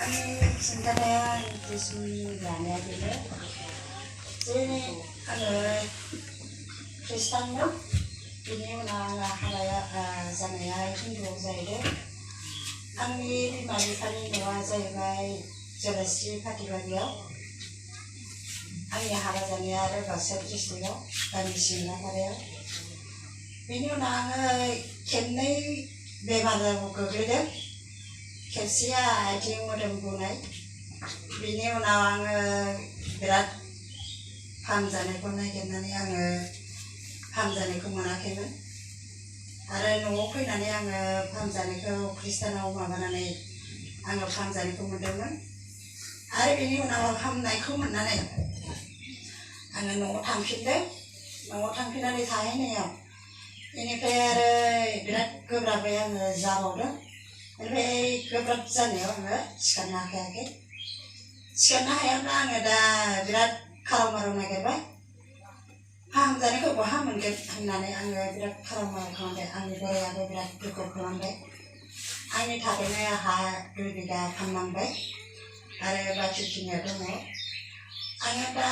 आंनि खिन्थानाया जिसुनि लानाया बेनो जे आङो खृष्टानमोन बिनि उनाव आङो हाबा जानाया हिन्दुआव जाहैदों। आंनि बिमा बिफानि न'आ जाहैबाय जलास्रि फाथिबारियाव। आंनि हाबा जानाया आरो बाक्सा डिस्ट्रिक्टआव गामि सिमलापारायाव। बिनि उनाव आङो खेबनै बेमाराव गोग्लैदों। खेबसेया आथिं मोदोम बुनाय। बिनि उनाव आङो बिराद फाहामजानायखौ नागिरनानै आङो फाहामजानायखौ मोनाखैमोन। आरो न'आव फैनानै आङो फाहामजानायखौ खृष्टानाव माबानानै आङो फाहामजानायखौ मोनदोंमोन। आरो बिनि उनाव हामनायखौ मोननानै आङो न'आव थांफिनदों। न'आव थांफिननानै थाहैनायाव बेनिफ्राय आरो बिराद गोब्राबै आङो जाबावदों। ओमफ्राय गोब्राब जानायाव आङो सिखारनो हाखायाखै। सिखारनो हायाब्ला आङो दा बिराद खाराव माराव नागिरबाय। फाहामजानायखौ बहा मोनगोन होननानै आङो बिराद खाराव माराव खालामबाय। आंनि बोरायाबो बिराद दुखु खालामबाय। आंनि थाखायनो हा 2 बिगा फाननांबाय आरो बाखिखिनिया दङ। आङो दा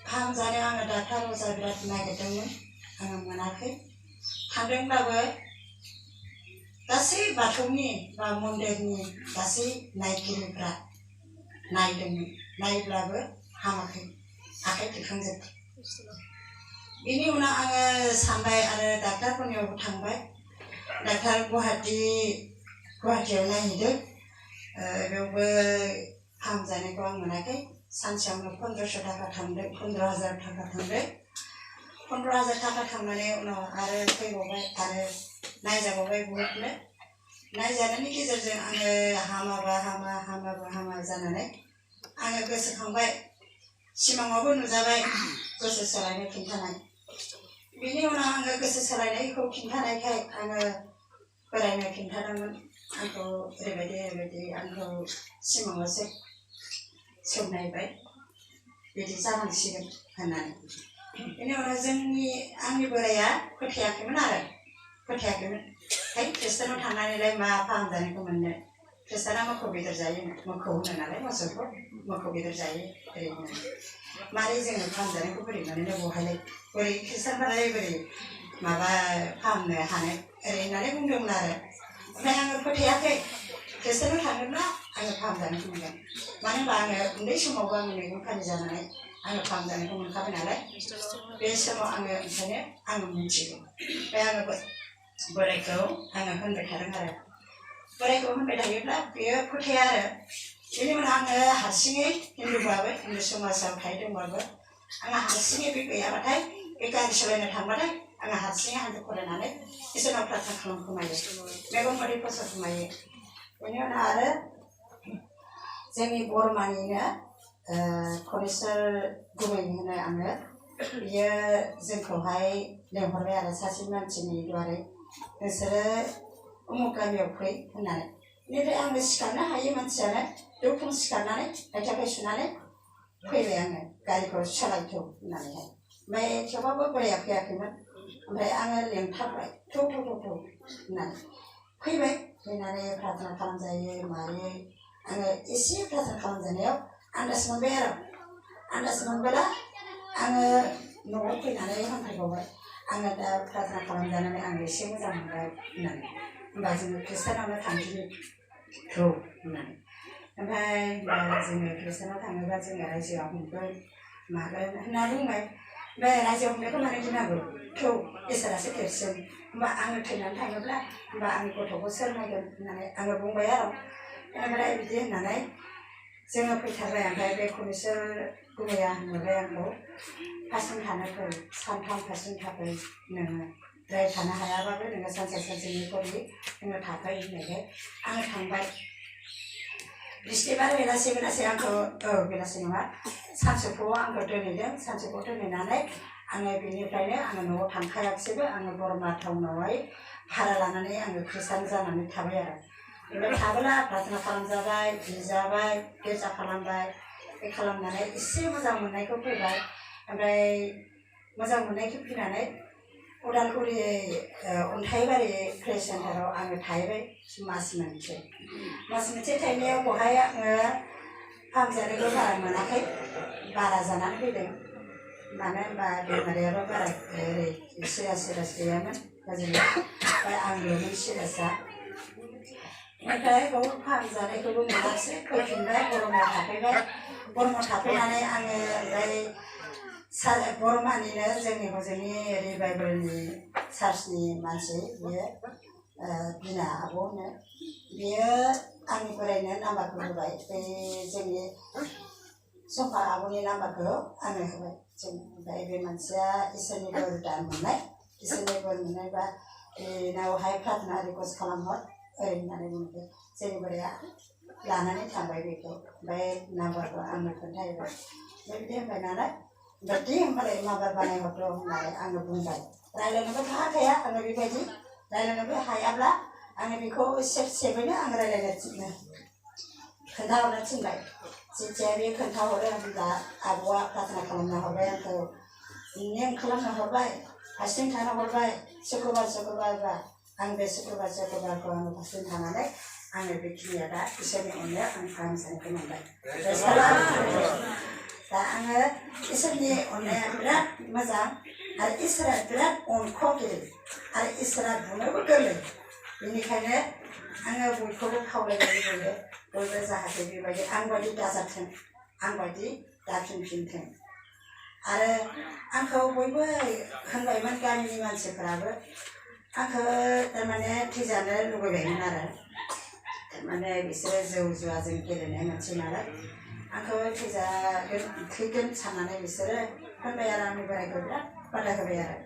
फाहामजानायाव आङो डाक्टार अजा बिराद नागिरदोंमोन, आङो मोनाखै। थांदोंब्लाबो गासै बाथौनि बा मन्दिरनि गासै नायगिरिफ्रा नायदोंमोन, नायब्लाबो हामाखै, आखाइ दिखांजोब्बाय। बिनि उनाव आङो सानबाय आरो डाक्टारफोरनियावबो थांबाय। डाक्टार गुवाहाटियाव नायहैदों। बेयावबो फाहामजानायखौ आं मोनाखै। सानसेयावनो 1500 थाखा थांदों, 15,000 थाखा थांदों। 15,000 थाखा थांनानै उनाव आरो फैबावबाय आरो नायजाबावबाय बहुदनो। नायजानायनि गेजेरजों आङो हामाबा हामा, हामाबा हामा जानानै आङो गोसोखांबाय। सिमाङावबो नुजाबाय गोसो सोलायनो खिन्थानाय। बिनि उनाव आङो गोसो सोलायनायखौ खिन्थानायखाय आङो बोरायनो खिन्थादोंमोन। आंखौ ओरैबायदि आंखौ सिमाङावसो सोंनायबाय बिदि जानांसिगोन होननानै। बेनि उनाव आंनि बोराया फोथायाखैमोन आरो फोथायाखैमोन। है खृष्टानाव थांनानैलाय मा फाहामजानायखौ मोननो, खृष्टाना मोखौ बेदर जायो, मोखौ होनो नालाय मोसौखौ, मोखौ बेदर जायो ओरैनो मारै जोङो फाहामजानायखौ बोरै मोननो बहायलाय, बोरै खृष्टानफोरालाय बोरै माबा फाहामनो हानो ओरै होननानै बुंदोंमोन आरो। ओमफ्राय आङो फोथायाखै। खृष्टानाव थाङोब्ला आङो फाहामजानायखौ मोनगोन। मानो होनबा आङो उन्दै समावबो आङो मैगं फानि जानानै आङो फाहामजानायखौ मोनखाबाय नालाय। बे समाव ओंखायनो आङो मिथिगौ। ओमफ्राय आङो बोरायखौ आङो होनबाय थादों आरो। बोरायखौ होनबाय थायोब्ला बेयो फोथाया आरो। बेनि उनाव आङो हारसिङै हिन्दुबाबो, हिन्दु समाजाव थाहैदोंबाबो आङो हारसिङै बे गैयाबाथाय, बे गारि सालायनो थांबाथाय आङो हारसिङै हान्थु खरायनानै इसोरनाव प्रार्थना खालामखोमायो, मेगन मोदै फसरखोमायो। बेनि उनाव आरो जोंनि बरमानिनो कनेस्वर गुमै होनो आङो, बियो जोंखौहाय लेंहरबाय आरो सासे मानसिनि दुवारै, नोंसोरो उमुक गामियाव फै होननानै। बेनिफ्राय आङो सिखारनो हायै मानसियानो दौफुं सिखारनानै आथिं आखाइ सुनानै फैबाय आङो गारिखौ सालायथौ होननानैहाय। ओमफ्राय थेवबाबो बोराया फैयाखैमोन। ओमफ्राय आङो लेंथाबबाय थौ होननानै फैबाय। फैनानै प्रार्थना खालामजायो मायो। आङो एसे प्रार्थना खालामजानायाव आन्दाज मोनबाय आरो। आन्दाज मोनबोला आङो न'आव फैनानै हांख्रायबावबाय, आङो दा प्रार्थना खालामजानानै आङो एसे मोजां मोनबाय होननानै। होमबा जोङो खृष्टानावनो थांदिनि थौ होननानै। ओमफ्राय जोङो खृष्टानाव थाङोबा जोङो रायजोआव हमगोन मागोन होनना बुंबाय। ओमफ्राय रायजोआव हमनायखौ मानो गिनांगौ, थौ इसोरासो देरसिन। होमबा आङो थैनानै थाङोब्ला होमबा आंनि गथ'खौ सोर नायगोन होननानै आङो बुंबाय आरो। ओमफ्राय बिदि होननानै जोङो फैथारबाय। ओमफ्राय बे कनेस्वर गुमैया होनहरबाय आंखौ, फार्स्टजों थानो फै, सानथाम फार्स्टजों थाफै, नोङो द्राय थानो हायाबाबो नोङो सानसेनि करि नोङो थाफै होननायखाय आङो थांबाय। बिस्थिबार बेलासि आंखौ, बेलासि नङा, सानसौफुआव आंखौ दोनहैदों। सानसौफुआव दोनहैनानै आङो बेनिफ्रायनो आङो न'आव थांखायाखिसैबो। आङो बरमा टाउनावहाय भारा लानानै आङो खृष्टान जानानै थाबाय आरो। ओमफ्राय थाबोला प्रार्थना खालामजाबाय, बिजाबाय, गिर्जा खालामबाय। बे खालामनानै एसे मोजां मोननायखौ फैबाय। ओमफ्राय मोजां मोननायखौ फैनानै उदालगुरि अन्थाइबारि प्रे सेन्टाराव आङो थाहैबाय मास मोनसे थाहैनायाव बहाय आङो फाहामजानायखौ बारा मोनाखै बारा जानानै फैदों मानो होनबा बेमारियाबो बारा ओरै सिरियास गैयामोन ओजोंहाय ओमफ्राय आंल'मोन सिरियासा ओमफ्राय बाव फाहामजानायखौबो मोनासै फैफिनबाय बरमाव थाफैबाय बरमाव थाफैनानै आङो ओमफ्राय बरमानिनो जोंनि हजोंनि रिभाइबेलनि चार्चनि मानसि बियो बिना आब' होनो बियो आंनि बोराइनो नाम्बारखौ होबाय बे जोंनि सम्फा आब'नि नाम्बारखौ आंनो होबाय जों ओमफ्राय बे मानसिया इसोरनि बोर मोननाय इसोरनि बोर मोननायबा बेनावहाय प्रार्थना रिकुवेस्ट खालामहर ओरै होननानै बुंदों जोंनि बोराइया लानानै थांबाय बेखौ ओमफ्राय नाम्बारखौ आंनो खोन्थाहैबाय बिदि होनबाय नालाय दे होनबालाय माबार बानायहरदो होननानै आङो बुंबाय रायज्लायनोबो हाखाया आङो बेबायदि रायज्लायनोबो हायाब्ला आङो बेखौ सेबैनो आं रायज्लायनो खोन्थाहरनो थिनबाय जेथिया बे खोन्थाहरो होनब्ला आब'आ प्रार्थना खालामना हरबाय आंखौ नेम खालामना हरबाय फारसेथिं थाना हरबाय शुक्रबारबा आं बे शुक्रबारखौ आङो फारसेथिं थानानै आङो बेखिनिया दा इसोरनि अननायाव आं फाहामजानायखौ मोनबाय दा आङो इसोरनि अननाया बिराद मोजां आरो इसोरा बिराद अनख'गिरि आरो इसोरा बुंनोबो गोरलै बेनिखायनो आङो बयखौबो खावलायनो लुबैयो बयबो जाहाथे बेबायदि आंबायदि दाजाथों आंबायदि दाफिनफिनथों आरो आंखौ बयबो होनबायमोन गामिनि मानसिफोराबो आंखौ थारमाने थैजानो लुबैबायमोन आरो थारमाने बिसोरो जौ जुवाजों गेलेनाय मानसि नालाय आंखौ थैगोन साननानै बिसोरो होनबाय आरो आंनि बोराइखौ बिराद बादा होबाय आरो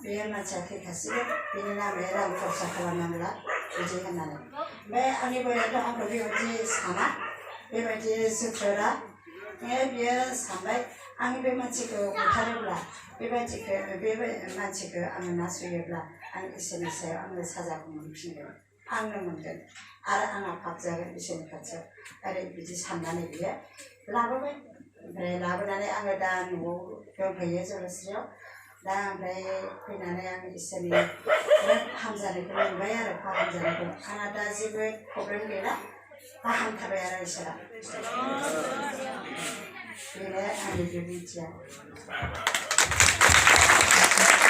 बे मानसिया थैखासिगोन बेनि नामै रां खरसा खालामनांला बिदि होननानै ओमफ्राय आंनि बोराइयाथ' आंखौ बेबायदि साना बेबायदि जोथोरा बियो सानबाय आं बे मानसिखौ बुथारोब्ला बे मानसिखौ आङो नासयोब्ला आं इसोरनि सायाव आङो साजाखौ मोनफिनगोन आंनो मोनगोन आरो आंहा पाप जागोन इसोरनि खाथियाव ओरै बिदि साननानै बियो लाबोबाय ओमफ्राय लाबोनानै आङो दा न'आव दंफैयो जलस्रियाव दा ओमफ्राय फैनानै आं इसोरनि हामजानायखौ मोनबाय आरो फाहामजानायखौ आंहा दा जेबो प्रब्लेम गैला फाहामथारबाय आरो इसोरा बेनो आंनि बिबुंथिया